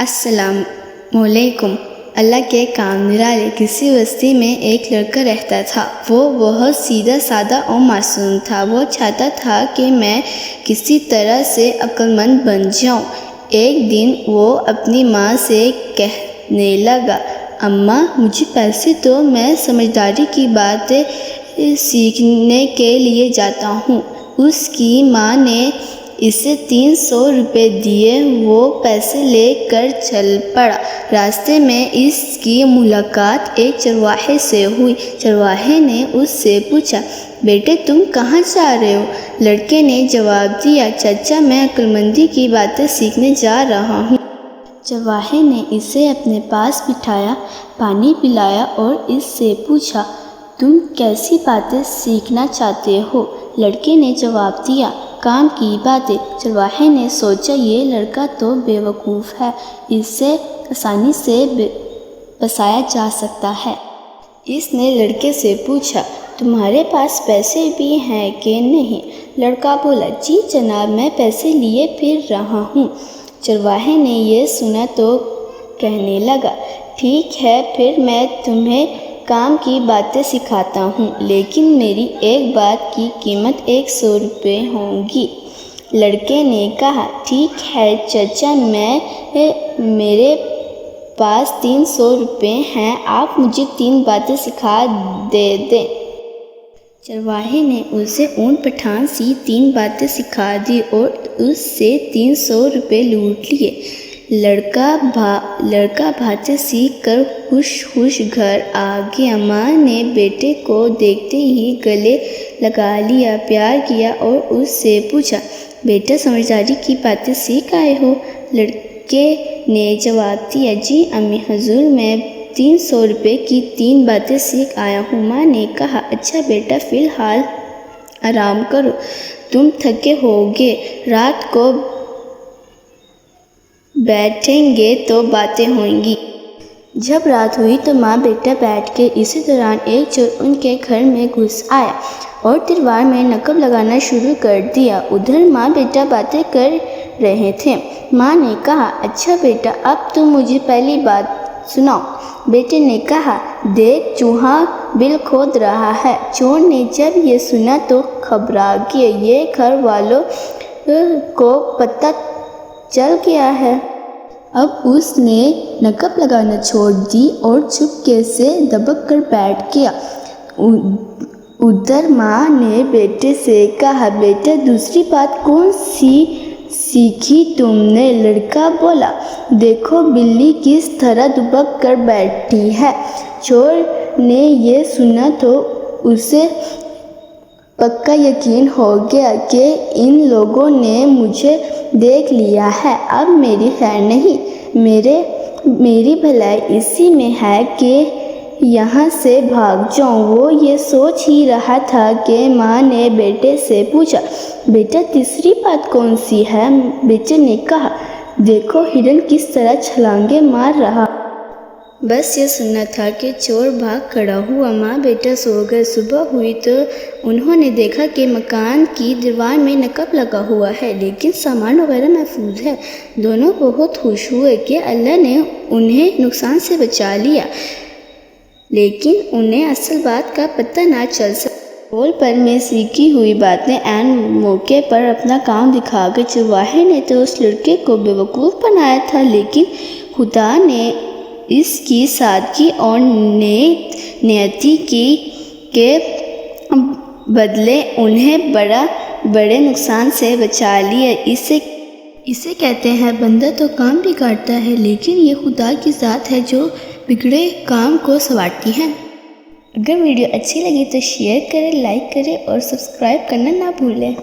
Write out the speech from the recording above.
السلام علیکم۔ اللہ کے کام نرالے کسی بستی میں ایک لڑکا رہتا تھا۔ وہ بہت سیدھا سادہ اور معصوم تھا۔ وہ چاہتا تھا کہ میں کسی طرح سے عقل مند بن جاؤں۔ ایک دن وہ اپنی ماں سے کہنے لگا، اماں مجھے پیسے دو، میں سمجھداری کی باتیں سیکھنے کے لیے جاتا ہوں۔ اس کی ماں نے اسے 300 روپے دیے۔ وہ پیسے لے کر چل پڑا۔ راستے میں اس کی ملاقات ایک چرواہے سے ہوئی۔ چرواہے نے اس سے پوچھا، بیٹے تم کہاں جا رہے ہو؟ لڑکے نے جواب دیا، چچا میں عقل مندی کی باتیں سیکھنے جا رہا ہوں۔ چرواہے نے اسے اپنے پاس بٹھایا، پانی پلایا اور اس سے پوچھا، تم کیسی باتیں سیکھنا چاہتے ہو؟ لڑکے نے جواب دیا، کام کی باتیں۔ چرواہے نے سوچا یہ لڑکا تو بیوقوف ہے، اسے آسانی سے پھنسایا جا سکتا ہے۔ اس نے لڑکے سے پوچھا، تمہارے پاس پیسے بھی ہیں کہ نہیں؟ لڑکا بولا، جی جناب میں پیسے لیے پھر رہا ہوں۔ چرواہے نے یہ سنا تو کہنے لگا، ٹھیک ہے پھر میں تمہیں کام کی باتیں سکھاتا ہوں، لیکن میری ایک بات کی قیمت 100 روپے ہوگی۔ لڑکے نے کہا، ٹھیک ہے چچا میرے پاس 300 روپے ہیں، آپ مجھے 3 باتیں سکھا دیں۔ چرواہے نے اسے اونٹ پٹھان سی 3 باتیں سکھا دی اور اس سے 300 روپے لوٹ لیے۔ لڑکا باتیں سیکھ کر خوش گھر آ گیا۔ ماں نے بیٹے کو دیکھتے ہی گلے لگا لیا، پیار کیا اور اس سے پوچھا، بیٹا سمجھداری کی باتیں سیکھ آئے ہو؟ لڑکے نے جواب دیا، جی امی حضور میں 300 روپے کی 3 باتیں سیکھ آیا ہوں۔ ماں نے کہا، اچھا بیٹا فی الحال آرام کرو، تم تھکے ہوگے، رات کو بیٹھیں گے تو باتیں ہوئیں گی۔ جب رات ہوئی تو ماں بیٹا بیٹھ گئے۔ اسی دوران ایک چور ان کے گھر میں گھس آیا اور دیوار میں نقب لگانا شروع کر دیا۔ ادھر ماں بیٹا باتیں کر رہے تھے۔ ماں نے کہا، اچھا بیٹا اب تم مجھے پہلی بات سناؤ۔ بیٹے نے کہا، دیکھ چوہا بل کھود رہا ہے۔ چور نے جب یہ سنا تو گھبرا گیا، یہ گھر والوں کو پتہ چل گیا ہے۔ اب اس نے نقب لگانا چھوڑ دی اور چپکے سے دبک کر بیٹھ گیا۔ ادھر ماں نے بیٹے سے کہا، بیٹا دوسری بات کون سی سیکھی تم نے؟ لڑکا بولا، دیکھو بلی کس طرح دبک کر بیٹھی ہے۔ چور نے یہ سنا تو اسے پکا یقین ہو گیا کہ ان لوگوں نے مجھے دیکھ لیا ہے، اب میری خیر نہیں، میری بھلائی اسی میں ہے کہ یہاں سے بھاگ جاؤں۔ وہ یہ سوچ ہی رہا تھا کہ ماں نے بیٹے سے پوچھا، بیٹا تیسری بات کون سی ہے؟ بیٹے نے کہا، دیکھو ہرن کس طرح چھلانگیں مار رہا۔ بس یہ سننا تھا کہ چور بھاگ کھڑا ہوا۔ ماں بیٹا سو گئے۔ صبح ہوئی تو انہوں نے دیکھا کہ مکان کی دیوار میں نقب لگا ہوا ہے، لیکن سامان وغیرہ محفوظ ہے۔ دونوں بہت خوش ہوئے کہ اللہ نے انہیں نقصان سے بچا لیا، لیکن انہیں اصل بات کا پتہ نہ چل سکا۔ بول پر میں سیکھی ہوئی باتیں عین موقع پر اپنا کام دکھا گئی۔ چرواہے نے تو اس لڑکے کو بیوقوف بنایا تھا، لیکن خدا نے اس کی سادگی اور نیتی کے بدلے انہیں بڑے نقصان سے بچا لیا۔ اسے کہتے ہیں بندہ تو کام بگاڑتا ہے، لیکن یہ خدا کی ذات ہے جو بگڑے کام کو سنوارتی ہے۔ اگر ویڈیو اچھی لگی تو شیئر کریں، لائک کریں اور سبسکرائب کرنا نہ بھولیں۔